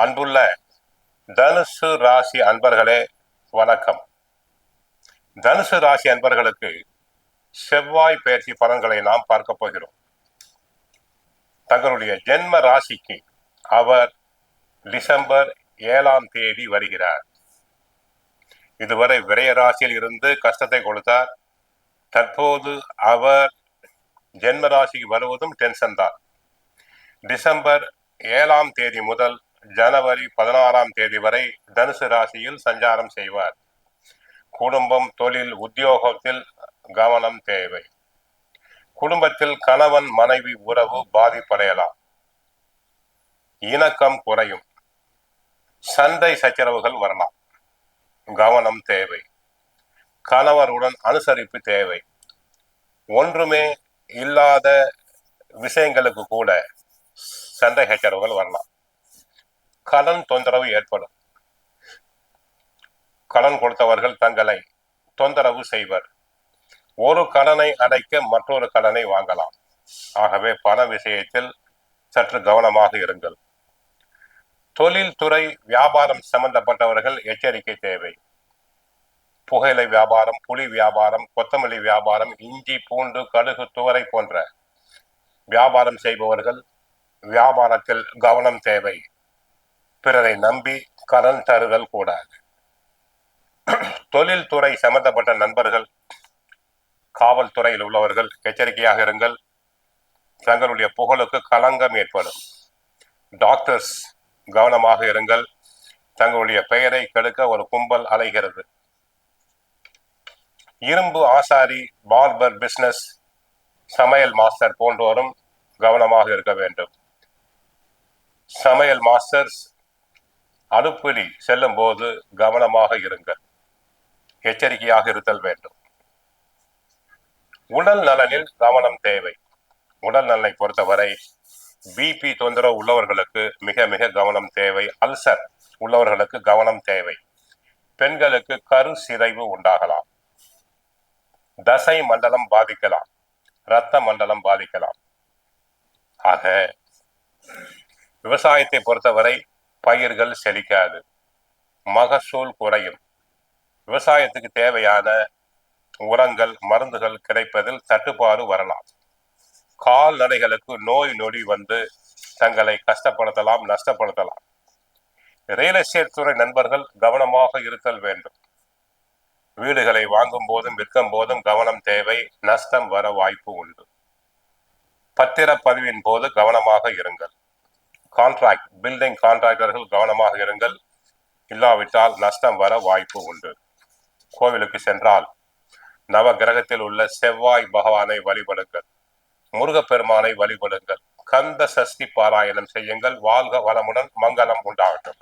அன்புள்ள தனுசு ராசி அன்பர்களே, வணக்கம். தனுசு ராசி அன்பர்களுக்கு செவ்வாய் பயிற்சி பலன்களை நாம் பார்க்க போகிறோம். தங்களுடைய ஜென்ம ராசிக்கு அவர் டிசம்பர் 7ஆம் தேதி வருகிறார். இதுவரை விரய ராசியில் இருந்து கஷ்டத்தை கொடுத்தார். தற்போது அவர் ஜென்ம ராசிக்கு வருவதும் டென்ஷன் தான். டிசம்பர் 7ஆம் தேதி முதல் ஜனவரி 16ஆம் தேதி வரை தனுசு ராசியில் சஞ்சாரம் செய்வார். குடும்பம், தொழில், உத்தியோகத்தில் கவனம் தேவை. குடும்பத்தில் கணவன் மனைவி உறவு பாதிப்படையலாம். இணக்கம் குறையும். சண்டை சச்சரவுகள் வரலாம். கவனம் தேவை. கணவருடன் அனுசரிப்பு தேவை. ஒன்றுமே இல்லாத விஷயங்களுக்கு கூட சண்டை சச்சரவுகள் வரலாம். கடன் தொந்தரவு ஏற்படும். கடன் கொடுத்தவர்கள் தங்களை தொந்தரவு செய்வர். ஒரு கடனை அடைக்க மற்றொரு கடனை வாங்கலாம். ஆகவே பண விஷயத்தில் சற்று கவனமாக இருங்கள். தொழில்துறை, வியாபாரம் சம்பந்தப்பட்டவர்கள் எச்சரிக்கை தேவை. புகையிலை வியாபாரம், புளி வியாபாரம், கொத்தமல்லி வியாபாரம், இஞ்சி, பூண்டு, கடுகு, துவரை போன்ற வியாபாரம் செய்பவர்கள் வியாபாரத்தில் கவனம் தேவை. பிறரை நம்பி கடன் தருதல் கூடாது. தொழில்துறை சம்பந்தப்பட்ட நண்பர்கள், காவல்துறையில் உள்ளவர்கள் எச்சரிக்கையாக இருங்கள். தங்களுடைய புகழுக்கு களங்கம் ஏற்படும். டாக்டர்ஸ் கவனமாக இருங்கள். தங்களுடைய பெயரை கெடுக்க ஒரு கும்பல் அலைகிறது. இரும்பு ஆசாரி, பார்பர் பிசினஸ், சமையல் மாஸ்டர் போன்றோரும் கவனமாக இருக்க வேண்டும். சமையல் மாஸ்டர்ஸ் அடுப்பிடி செல்லும் போது கவனமாக இருங்கள். எச்சரிக்கையாக இருத்தல் வேண்டும். உடல் நலனில் கவனம் தேவை. உடல் நலனை பொறுத்தவரை பிபி தொந்தரவு உள்ளவர்களுக்கு மிக மிக கவனம் தேவை. அல்சர் உள்ளவர்களுக்கு கவனம் தேவை. பெண்களுக்கு கரு சிதைவு உண்டாகலாம். தசை மண்டலம் பாதிக்கலாம். இரத்த மண்டலம் பாதிக்கலாம். ஆக விவசாயத்தை பொறுத்தவரை பயிர்கள் செழிக்காது. மகசூல் குறையும். விவசாயத்துக்கு தேவையான உரங்கள், மருந்துகள் கிடைப்பதில் தட்டுப்பாடு வரலாம். கால்நடைகளுக்கு நோய் நொடி வந்து தங்களை கஷ்டப்படுத்தலாம், நஷ்டப்படுத்தலாம். ரியல் எஸ்டேட் துறை நண்பர்கள் கவனமாக இருத்தல் வேண்டும். வீடுகளை வாங்கும் போதும் விற்கும் போதும் கவனம் தேவை. நஷ்டம் வர வாய்ப்பு உண்டு. பத்திரப்பதிவின் போது கவனமாக இருங்கள். கான்ட்ராக்ட், பில்டிங் கான்ட்ராக்டர்கள் கவனமாக இருங்கள். இல்லாவிட்டால் நஷ்டம் வர வாய்ப்பு உண்டு. கோவிலுக்கு சென்றால் நவ கிரகத்தில் உள்ள செவ்வாய் பகவானை வழிபடுங்கள். முருகப்பெருமானை வழிபடுங்கள். கந்த சஷ்டி பாராயணம் செய்யுங்கள். வாழ்க வளமுடன், மங்களம் உண்டாகட்டும்.